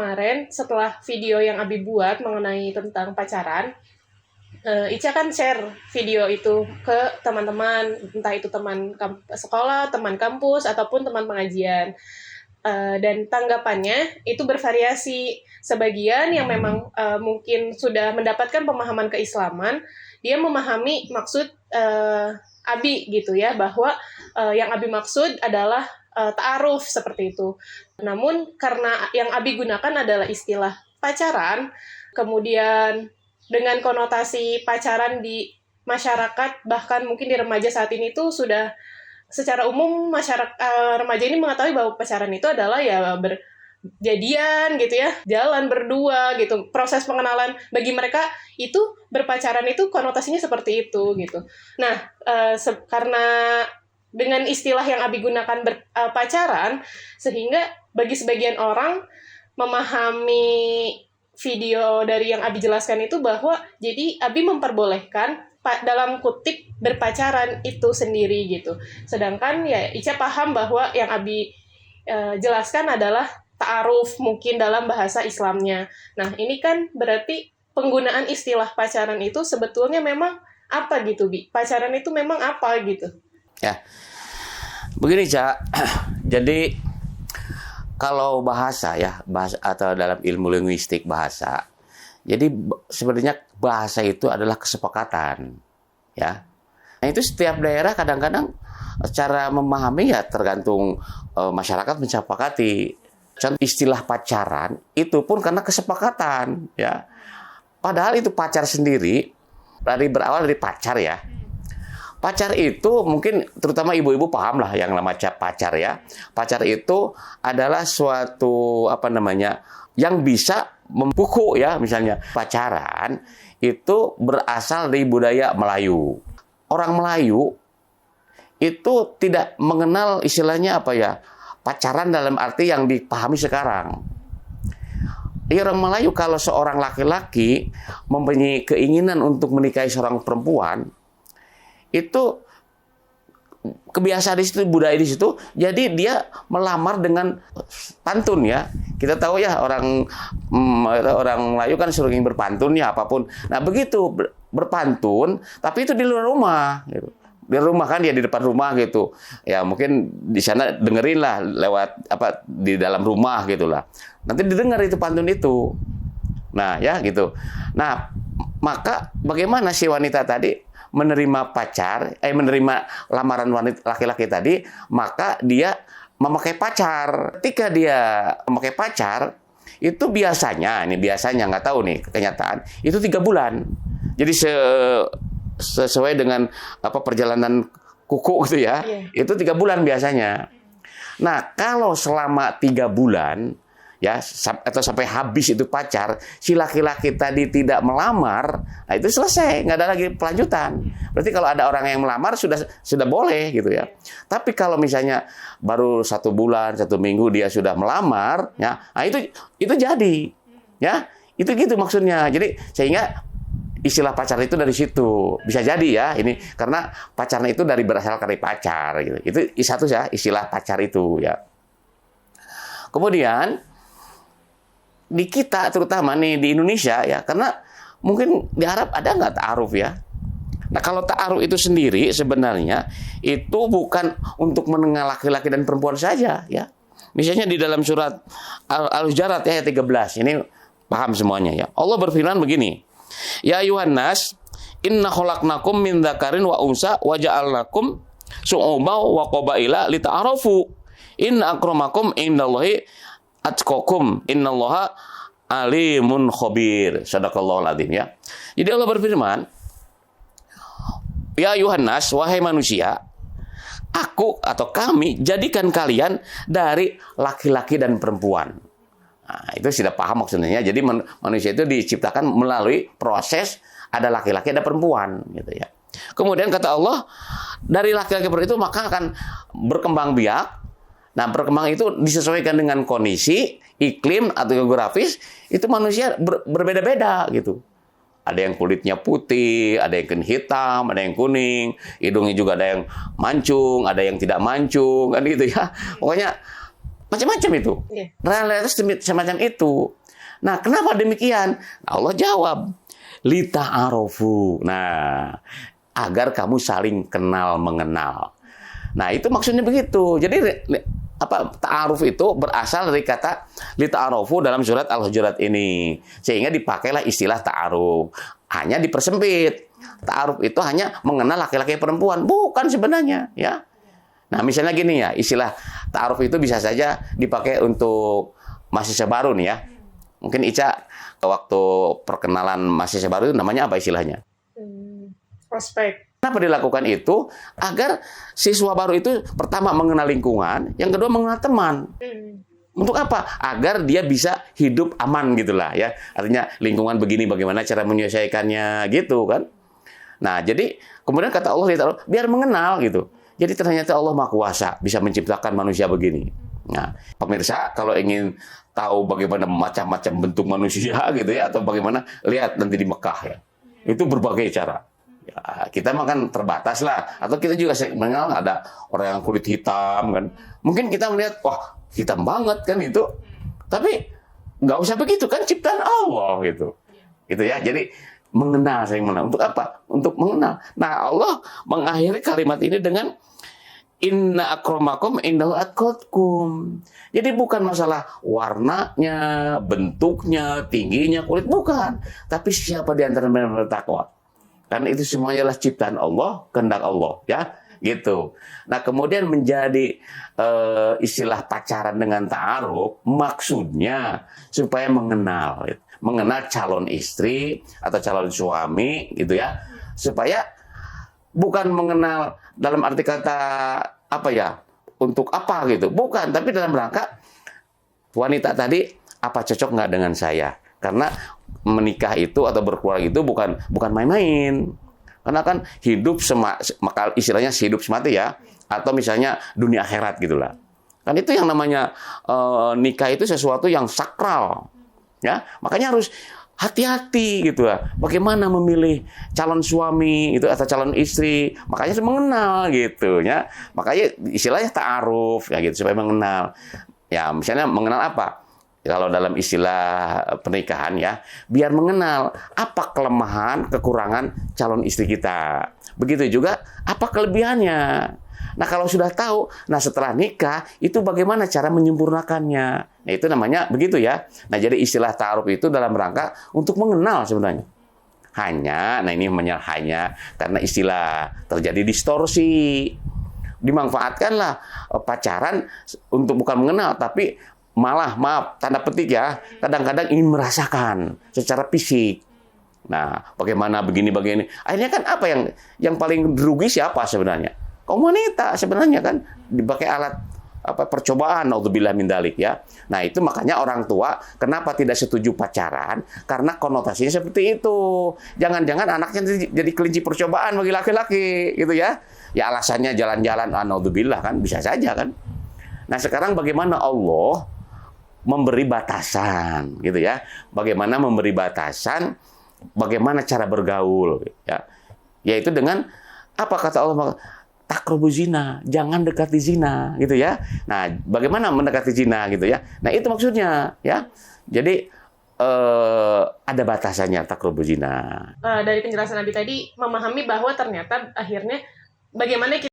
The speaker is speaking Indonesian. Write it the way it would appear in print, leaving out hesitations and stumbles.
Kemarin setelah video yang Abi buat mengenai tentang pacaran, Ica kan share video itu ke teman-teman, entah itu teman sekolah, teman kampus, ataupun teman pengajian. Dan tanggapannya itu bervariasi. Sebagian yang memang mungkin sudah mendapatkan pemahaman keislaman, dia memahami maksud Abi gitu ya, bahwa yang Abi maksud adalah ta'aruf seperti itu. Namun karena yang Abi gunakan adalah istilah pacaran, kemudian dengan konotasi pacaran di masyarakat, bahkan mungkin di remaja saat ini tuh sudah secara umum masyarakat remaja ini mengetahui bahwa pacaran itu adalah ya berjadian gitu ya, jalan berdua gitu. Proses pengenalan bagi mereka itu berpacaran itu konotasinya seperti itu gitu. Nah, karena dengan istilah yang Abi gunakan pacaran, sehingga bagi sebagian orang memahami video dari yang Abi jelaskan itu bahwa jadi Abi memperbolehkan dalam kutip berpacaran itu sendiri gitu. Sedangkan ya Ica paham bahwa yang Abi jelaskan adalah ta'aruf mungkin dalam bahasa Islamnya. Nah, ini kan berarti penggunaan istilah pacaran itu sebetulnya memang apa gitu, Bi? Pacaran itu memang apa gitu? Ya, begini Cak. Jadi kalau bahasa atau dalam ilmu linguistik bahasa, jadi sebenarnya bahasa itu adalah kesepakatan, ya. Nah itu setiap daerah kadang-kadang cara memahami ya tergantung masyarakat menyepakati. Contoh istilah pacaran itu pun karena kesepakatan, ya. Padahal itu pacar sendiri berawal dari pacar ya. Pacar itu mungkin terutama ibu-ibu paham lah yang namanya pacar ya. Pacar itu adalah suatu yang bisa membuku ya, misalnya pacaran itu berasal dari budaya Melayu. Orang Melayu itu tidak mengenal istilahnya pacaran dalam arti yang dipahami sekarang. Orang Melayu kalau seorang laki-laki mempunyai keinginan untuk menikahi seorang perempuan, itu kebiasaan di situ, budaya di situ, jadi dia melamar dengan pantun ya. Kita tahu ya orang Melayu kan sering berpantun ya apapun. Nah begitu berpantun, tapi itu di luar rumah gitu. Di rumah kan ya di depan rumah gitu. Ya mungkin di sana dengerin lah lewat di dalam rumah gitulah. Nanti didengar itu pantun itu. Nah ya gitu. Nah maka bagaimana si wanita tadi menerima menerima lamaran wanita laki-laki tadi, maka dia memakai pacar. Ketika dia memakai pacar, itu biasanya nggak tahu nih kenyataan, itu 3 bulan. Jadi sesuai dengan perjalanan kuku gitu ya, itu 3 bulan biasanya. Nah kalau selama 3 bulan ya atau sampai habis itu pacar, si laki-laki tadi tidak melamar, nah itu selesai, nggak ada lagi pelanjutan. Berarti kalau ada orang yang melamar sudah boleh gitu ya. Tapi kalau misalnya baru 1 bulan, 1 minggu dia sudah melamar, ya, nah itu jadi, ya itu gitu maksudnya. Jadi sehingga istilah pacar itu dari situ bisa jadi ya ini karena pacarnya itu berasal dari pacar gitu. Itu satu ya istilah pacar itu ya. Kemudian di kita terutama nih di Indonesia ya, karena mungkin di Arab ada nggak ta'aruf ya. Nah kalau ta'aruf itu sendiri sebenarnya itu bukan untuk mengenal laki-laki dan perempuan saja ya. Misalnya di dalam surat Al-Hujurat ayat 13 ini paham semuanya ya. Allah berfirman begini, ya ayuhan nas inna khalaqnakum min dzakarin wa unsa wa ja'alnakum syu'uban wa qabaila lita'arafu inna akramakum indallahi atqakum innallaha alimun khabir. Shadaqallahul adzim ya. Jadi Allah berfirman, ya ayuhan nas, wahai manusia, aku atau kami jadikan kalian dari laki-laki dan perempuan. Nah, itu sudah paham maksudnya. Jadi manusia itu diciptakan melalui proses ada laki-laki ada perempuan gitu ya. Kemudian kata Allah, dari laki-laki itu maka akan berkembang biak. Nah, perkembangan itu disesuaikan dengan kondisi, iklim atau geografis, itu manusia berbeda-beda gitu. Ada yang kulitnya putih, ada yang hitam, ada yang kuning, hidungnya juga ada yang mancung, ada yang tidak mancung, kan gitu ya. Pokoknya Macam-macam itu. Iya. Realitas semacam itu. Nah, kenapa demikian? Allah jawab, lita'arofu. Nah, agar kamu saling kenal mengenal. Nah, itu maksudnya begitu. Jadi ta'aruf itu berasal dari kata lita'arofu dalam surat Al-Hujurat ini. Sehingga dipakailah istilah ta'aruf. Hanya dipersempit. Ta'aruf itu hanya mengenal laki-laki perempuan, bukan sebenarnya, ya. Nah, misalnya gini ya, istilah ta'aruf itu bisa saja dipakai untuk mahasiswa baru nih ya. Mungkin Ica waktu perkenalan mahasiswa baru itu namanya apa istilahnya? Prospek. Kenapa dilakukan itu? Agar siswa baru itu pertama mengenal lingkungan, yang kedua mengenal teman. Untuk apa? Agar dia bisa hidup aman gitulah ya. Artinya lingkungan begini bagaimana cara menyelesaikannya gitu kan. Nah, jadi kemudian kata Allah biar mengenal gitu. Jadi ternyata Allah Maha Kuasa bisa menciptakan manusia begini. Nah, pemirsa kalau ingin tahu bagaimana macam-macam bentuk manusia gitu ya atau bagaimana, lihat nanti di Mekah ya. Itu berbagai cara. Ya, kita mah kan terbatas lah. Atau kita juga mengenal ada orang yang kulit hitam kan. Mungkin kita melihat, wah hitam banget kan itu. Tapi nggak usah begitu kan ciptaan Allah gitu. Gitu ya. Jadi mengenal, saya mengenal. Untuk apa? Untuk mengenal. Nah, Allah mengakhiri kalimat ini dengan inna akramakum indahu atqakum. Jadi bukan masalah warnanya, bentuknya, tingginya, kulit, bukan. Tapi siapa di antara mereka bertakwa. Karena itu semuanya adalah ciptaan Allah, kehendak Allah, ya. Gitu. Nah, kemudian menjadi istilah pacaran dengan ta'aruf, maksudnya supaya mengenal calon istri atau calon suami gitu ya. Supaya bukan mengenal dalam arti kata apa ya, untuk apa gitu. Bukan, tapi dalam rangka wanita tadi apa cocok nggak dengan saya. Karena menikah itu atau berkeluarga itu bukan main-main. Karena kan hidup maka istilahnya hidup semati ya, atau misalnya dunia akhirat gitulah. Kan itu yang namanya nikah itu sesuatu yang sakral. Ya, makanya harus hati-hati gitu ya. Bagaimana memilih calon suami itu atau calon istri, makanya harus mengenal gitu ya. Makanya istilahnya ta'aruf ya gitu supaya mengenal. Ya, misalnya mengenal apa? Kalau dalam istilah pernikahan ya, biar mengenal apa kelemahan, kekurangan calon istri kita. Begitu juga apa kelebihannya. Nah, kalau sudah tahu, nah setelah nikah itu bagaimana cara menyempurnakannya. Nah, itu namanya begitu ya. Nah, jadi istilah ta'aruf itu dalam rangka untuk mengenal sebenarnya. Nah ini hanya karena istilah terjadi distorsi. Dimanfaatkanlah pacaran untuk bukan mengenal, tapi malah, maaf, tanda petik ya, kadang-kadang ingin merasakan secara fisik. Nah, bagaimana begini. Akhirnya kan apa yang paling rugi siapa sebenarnya? Kaum wanita sebenarnya kan dipakai alat percobaan, naudzubillah min dzalik ya. Nah, itu makanya orang tua kenapa tidak setuju pacaran? Karena konotasinya seperti itu. Jangan-jangan anaknya jadi kelinci percobaan bagi laki-laki gitu ya. Ya alasannya jalan-jalan, naudzubillah kan bisa saja kan. Nah, sekarang bagaimana Allah memberi batasan gitu ya. Bagaimana memberi batasan, bagaimana cara bergaul ya. Yaitu dengan apa kata Allah? Taqrabu zina, jangan dekati zina gitu ya. Nah, bagaimana mendekati zina gitu ya. Nah, itu maksudnya ya. Jadi ada batasannya taqrabu zina. Dari penjelasan Nabi tadi memahami bahwa ternyata akhirnya bagaimana kita